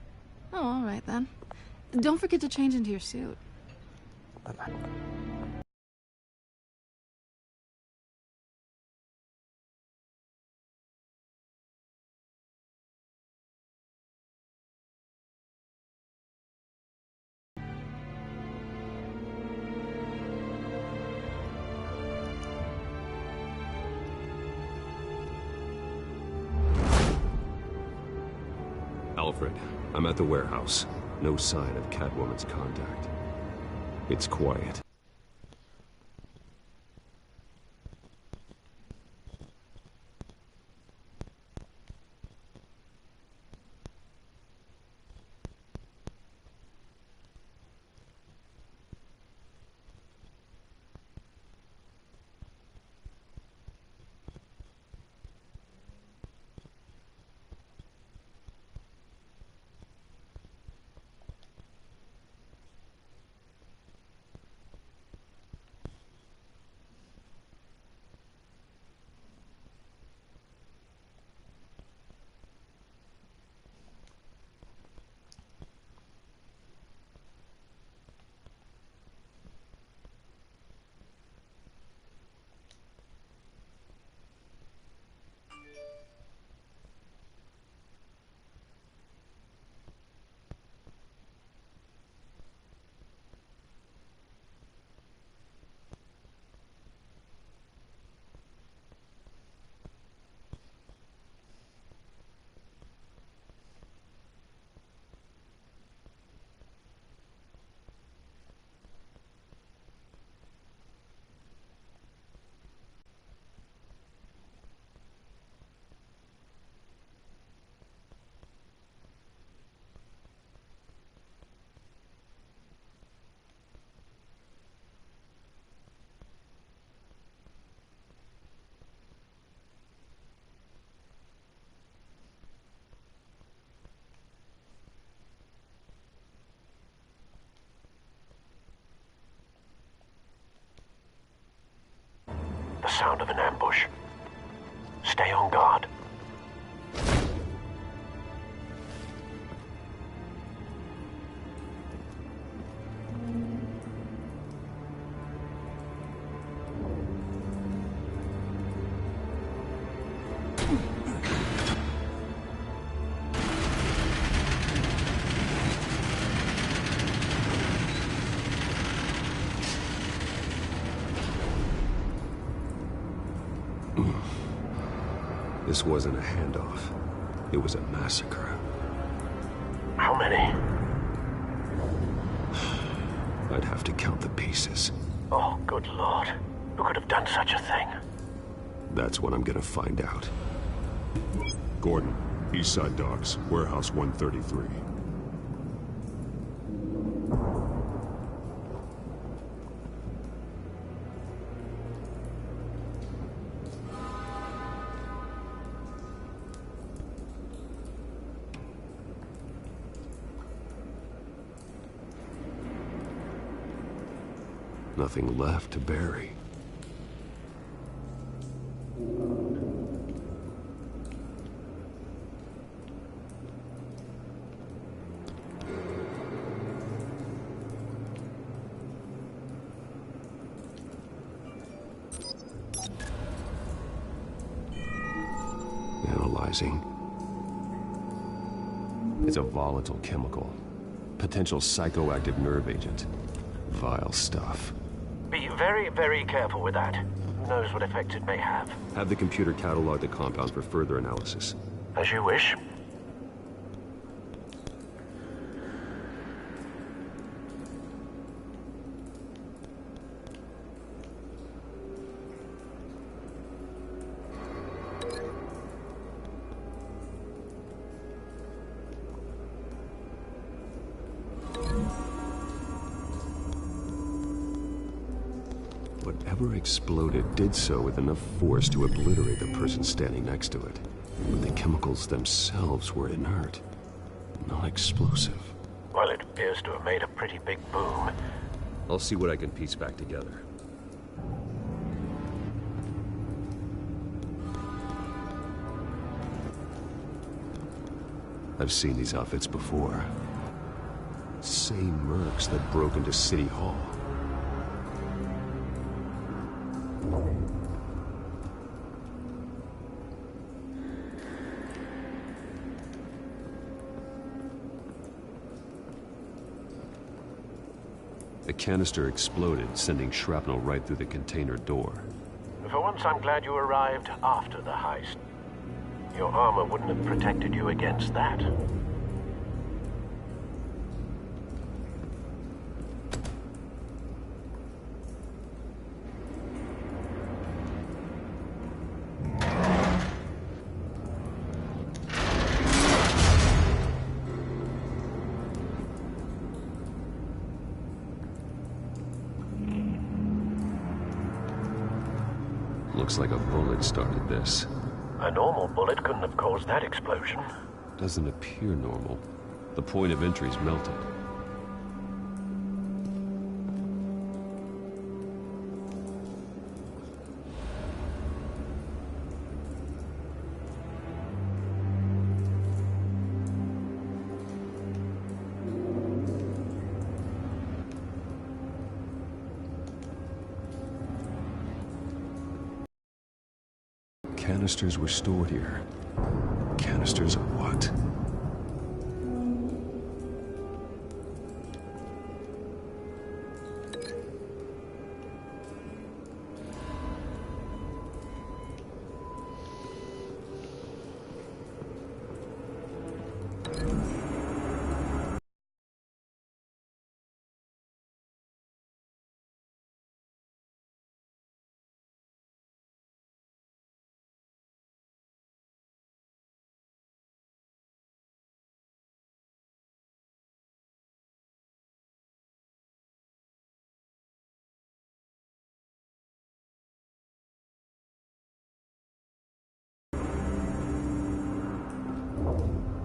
Oh, all right then. Don't forget to change into your suit. Bye-bye. Alfred, I'm at the warehouse. No sign of Catwoman's contact. It's quiet. The sound of an ambush. Stay on guard. This wasn't a handoff. It was a massacre. How many? I'd have to count the pieces. Oh, good Lord. Who could have done such a thing? That's what I'm gonna find out. Gordon, East Side Docks, Warehouse 133. Nothing left to bury. Analyzing. It's a volatile chemical. Potential psychoactive nerve agent. Vile stuff. Be very, very careful with that. Who knows what effect it may have. Have the computer catalog the compound for further analysis. As you wish. Whatever exploded did so with enough force to obliterate the person standing next to it. But the chemicals themselves were inert, not explosive. Well, it appears to have made a pretty big boom. I'll see what I can piece back together. I've seen these outfits before. Same mercs that broke into City Hall. A canister exploded, sending shrapnel right through the container door. For once, I'm glad you arrived after the heist. Your armor wouldn't have protected you against that. Looks like a bullet started this. A normal bullet couldn't have caused that explosion. Doesn't appear normal. The point of entry's melted. Canisters were stored here. Canisters of what?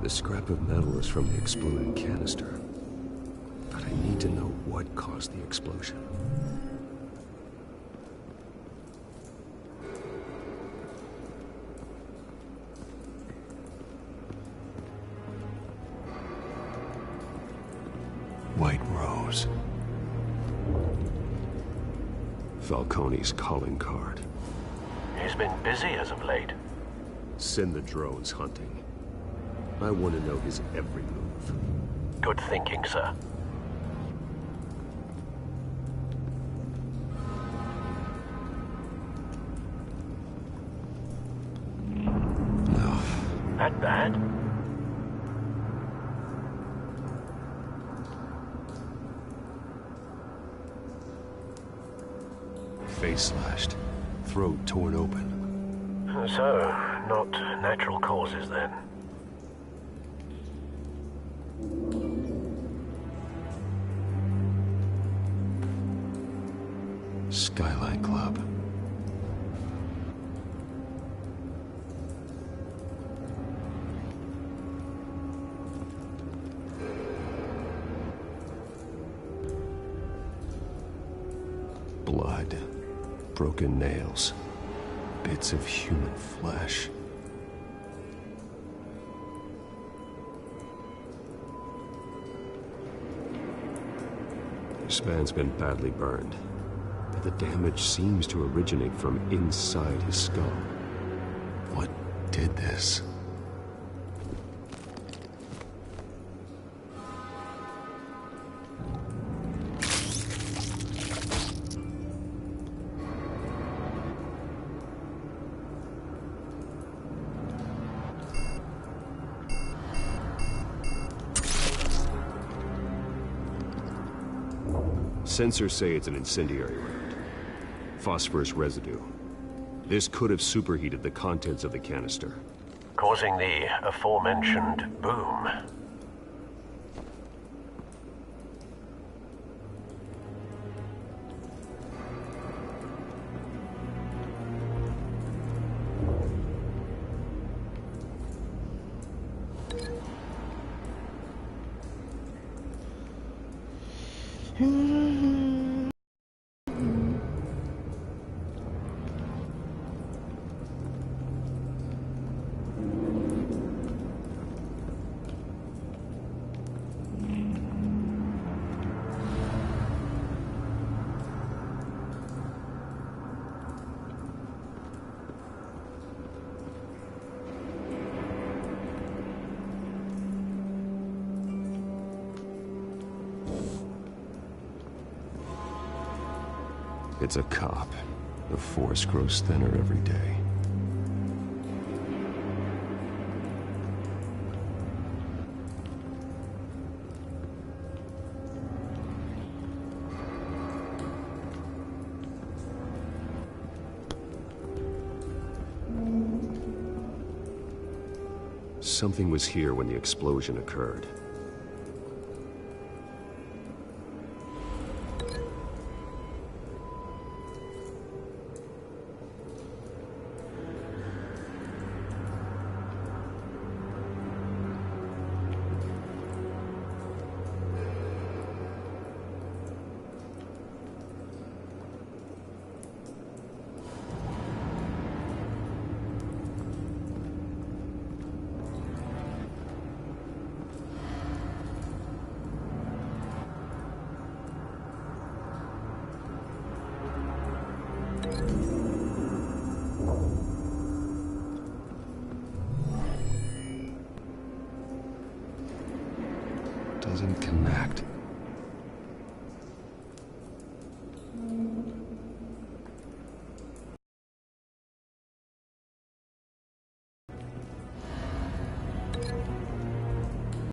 The scrap of metal is from the exploded canister. But I need to know what caused the explosion. White Rose. Falcone's calling card. He's been busy as of late. Send the drones hunting. I want to know his every move. Good thinking, sir. No. That bad? Face slashed. Throat torn open. So, not natural causes then. Skyline Club. Blood. Broken nails. Bits of human flesh. This man's been badly burned. But the damage seems to originate from inside his skull. What did this? Sensors say it's an incendiary round. Phosphorus residue. This could have superheated the contents of the canister, causing the aforementioned boom. It's a cop. The force grows thinner every day. Something was here when the explosion occurred. Doesn't connect.